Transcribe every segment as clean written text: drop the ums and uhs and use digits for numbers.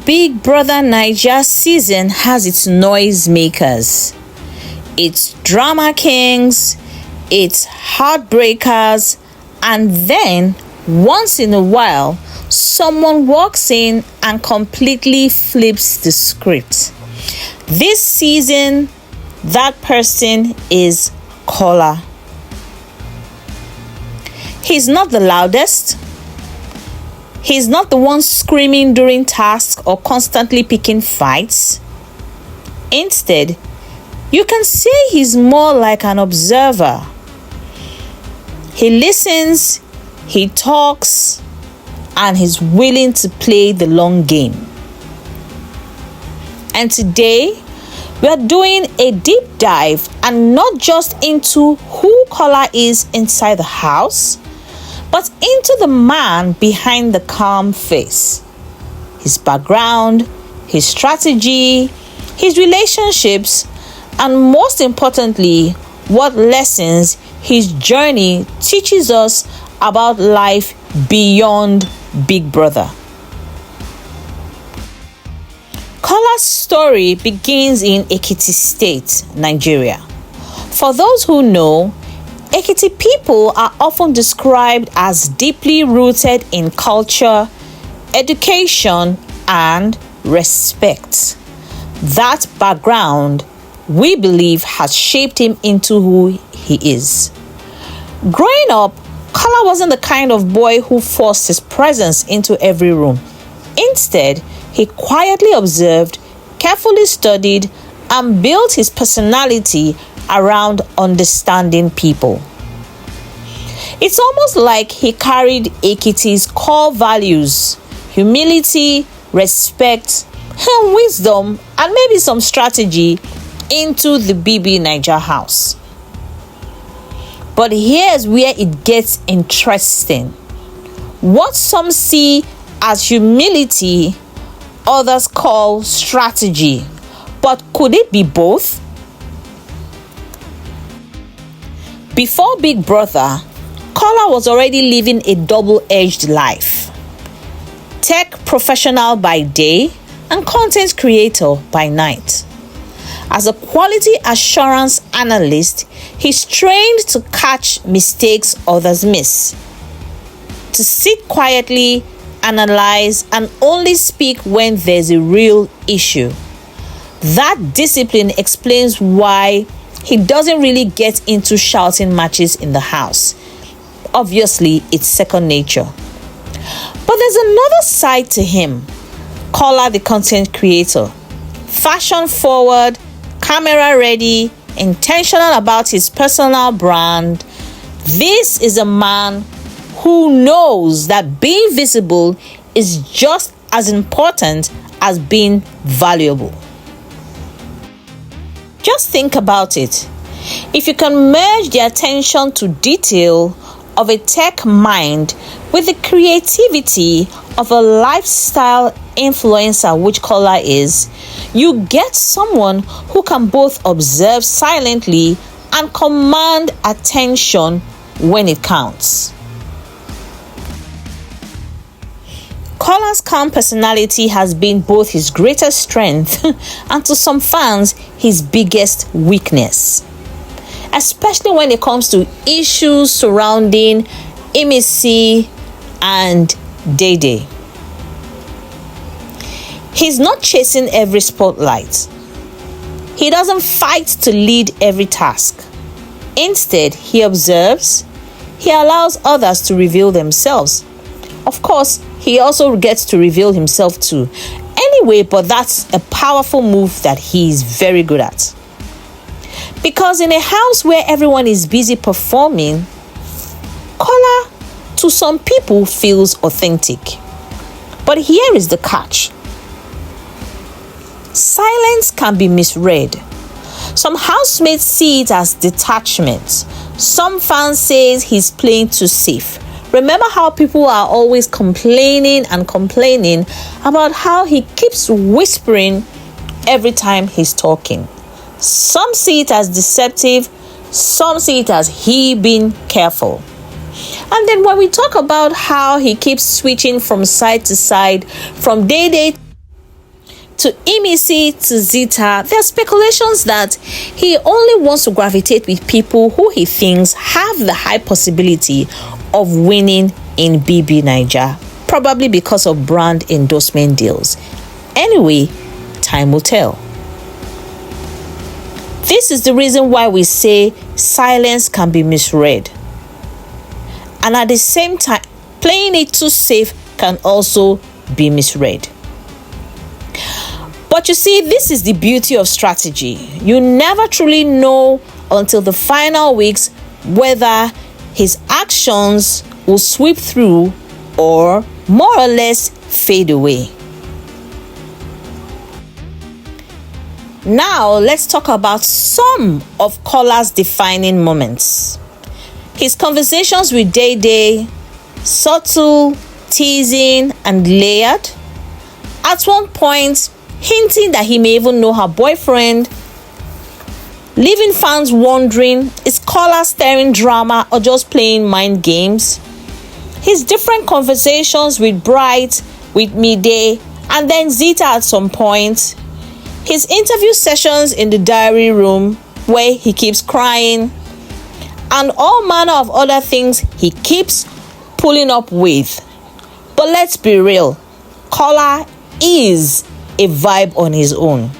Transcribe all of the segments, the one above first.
Big Brother Naija season has its noisemakers, its drama kings, its heartbreakers, and then once in a while, someone walks in and completely flips the script. This season, that person is Kola. He's not the loudest. He's not the one screaming during tasks or constantly picking fights. Instead, you can say he's more like an observer. He listens, he talks, and he's willing to play the long game. And today, we are doing a deep dive, and not just into who Kola is inside the house, but into the man behind the calm face. His background, his strategy, his relationships, and most importantly, what lessons his journey teaches us about life beyond Big Brother. Kola's story begins in Ekiti State, Nigeria. For those who know, Ekiti people are often described as deeply rooted in culture, education, and respect. That background, we believe, has shaped him into who he is. Growing up, Kola wasn't the kind of boy who forced his presence into every room. Instead, he quietly observed, carefully studied, and built his personality around understanding people. It's almost like he carried Ekiti's core values: humility, respect, and wisdom, and maybe some strategy into the BBNaija house. But here's where it gets interesting. What some see as humility, others call strategy. But could it be both? Before Big Brother, Kola was already living a double-edged life. Tech professional by day and content creator by night. As a quality assurance analyst, he's trained to catch mistakes others miss, to sit quietly, analyze, and only speak when there's a real issue. That discipline explains why he doesn't really get into shouting matches in the house. Obviously, it's second nature. But there's another side to him. Kola, the content creator. Fashion forward, camera ready, intentional about his personal brand. This is a man who knows that being visible is just as important as being valuable. Just think about it. If you can merge the attention to detail of a tech mind with the creativity of a lifestyle influencer, which Kola is, you get someone who can both observe silently and command attention when it counts. Kola's calm personality has been both his greatest strength and, to some fans, his biggest weakness. Especially when it comes to issues surrounding Imisi and Day. He's not chasing every spotlight. He doesn't fight to lead every task. Instead, he observes. He allows others to reveal themselves. Of course, he also gets to reveal himself too. Anyway, but that's a powerful move that he's very good at. Because in a house where everyone is busy performing, Kola, to some people, feels authentic. But here is the catch. Silence can be misread. Some housemates see it as detachment. Some fans say he's playing too safe. Remember how people are always complaining about how he keeps whispering every time he's talking. Some see it as deceptive, some see it as he being careful. And then when we talk about how he keeps switching from side to side, from day to Emisi to Zita, there are speculations that he only wants to gravitate with people who he thinks have the high possibility of winning in BBNaija, probably because of brand endorsement deals. Anyway, time will tell. This is the reason why we say silence can be misread. And at the same time, playing it too safe can also be misread. But you see, this is the beauty of strategy. You never truly know until the final weeks whether his actions will sweep through or more or less fade away. Now, let's talk about some of Kola's defining moments. His conversations with Day Day, subtle, teasing, and layered. At one point, hinting that he may even know her boyfriend, leaving fans wondering, is Kola stirring drama or just playing mind games? His different conversations with Bright, with Mide, and then Zita at some point. His interview sessions in the diary room where he keeps crying, and all manner of other things he keeps pulling up with. But let's be real, Kola is a vibe on his own,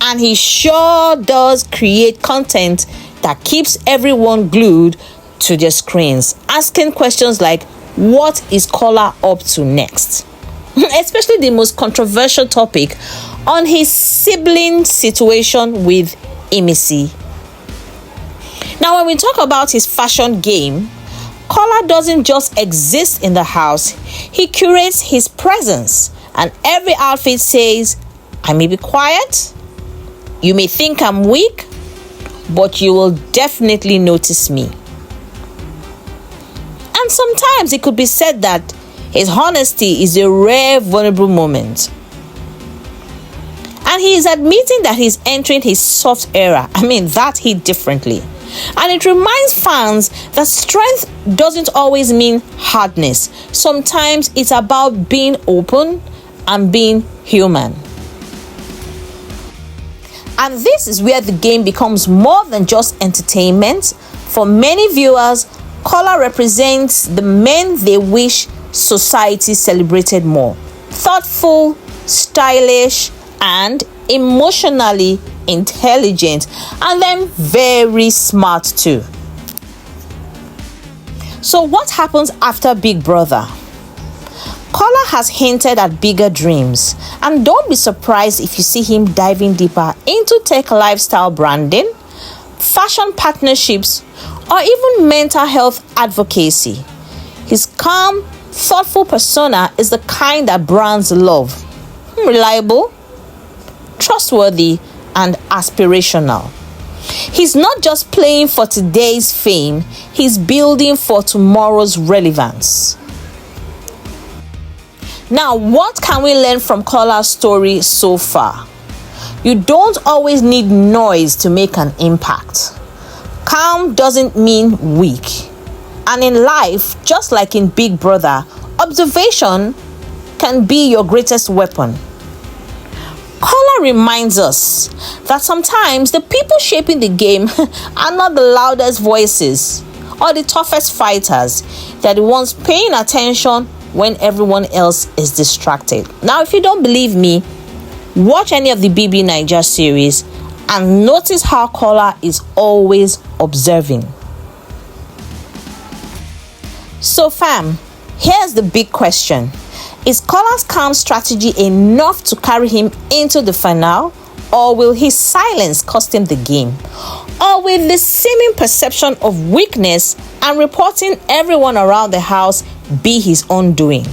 and he sure does create content that keeps everyone glued to their screens, asking questions like, what is Kola up to next? Especially the most controversial topic on his sibling situation with Emisi. Now, when we talk about his fashion game, Kola doesn't just exist in the house, he curates his presence, and every outfit says, I may be quiet, you may think I'm weak, but you will definitely notice me. And sometimes it could be said that his honesty is a rare, vulnerable moment. And he is admitting that he's entering his soft era. That hit differently. And it reminds fans that strength doesn't always mean hardness. Sometimes it's about being open and being human. And this is where the game becomes more than just entertainment. For many viewers, Kola represents the men they wish society celebrated more. Thoughtful, stylish, and emotionally intelligent, and then very smart too. So what happens after Big Brother? Kola has hinted at bigger dreams, and don't be surprised if you see him diving deeper into tech lifestyle branding, fashion partnerships, or even mental health advocacy. His calm, thoughtful persona is the kind that brands love. Reliable, trustworthy, and aspirational. He's not just playing for today's fame, he's building for tomorrow's relevance. Now, what can we learn from Kola's story so far? You don't always need noise to make an impact. Calm doesn't mean weak. And in life, just like in Big Brother, observation can be your greatest weapon. Kola reminds us that sometimes the people shaping the game are not the loudest voices or the toughest fighters. They're the ones paying attention when everyone else is distracted. Now, if you don't believe me, watch any of the BBNaija series and notice how Kola is always observing. So fam, here's the big question. Is Kola's calm strategy enough to carry him into the finale, or will his silence cost him the game? Or will the seeming perception of weakness and reporting everyone around the house be his own doing?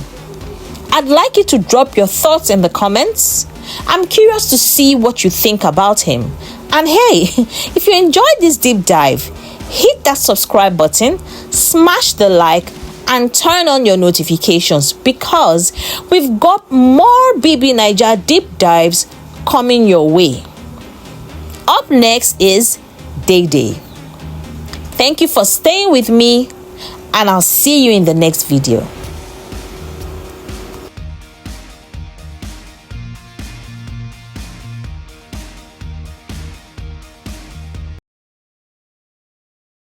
I'd like you to drop your thoughts in the comments. I'm curious to see what you think about him. And hey, if you enjoyed this deep dive, hit that subscribe button, smash the like, and turn on your notifications, because we've got more BBNaija deep dives coming your way. Up next is Day Day. Thank you for staying with me, and I'll see you in the next video.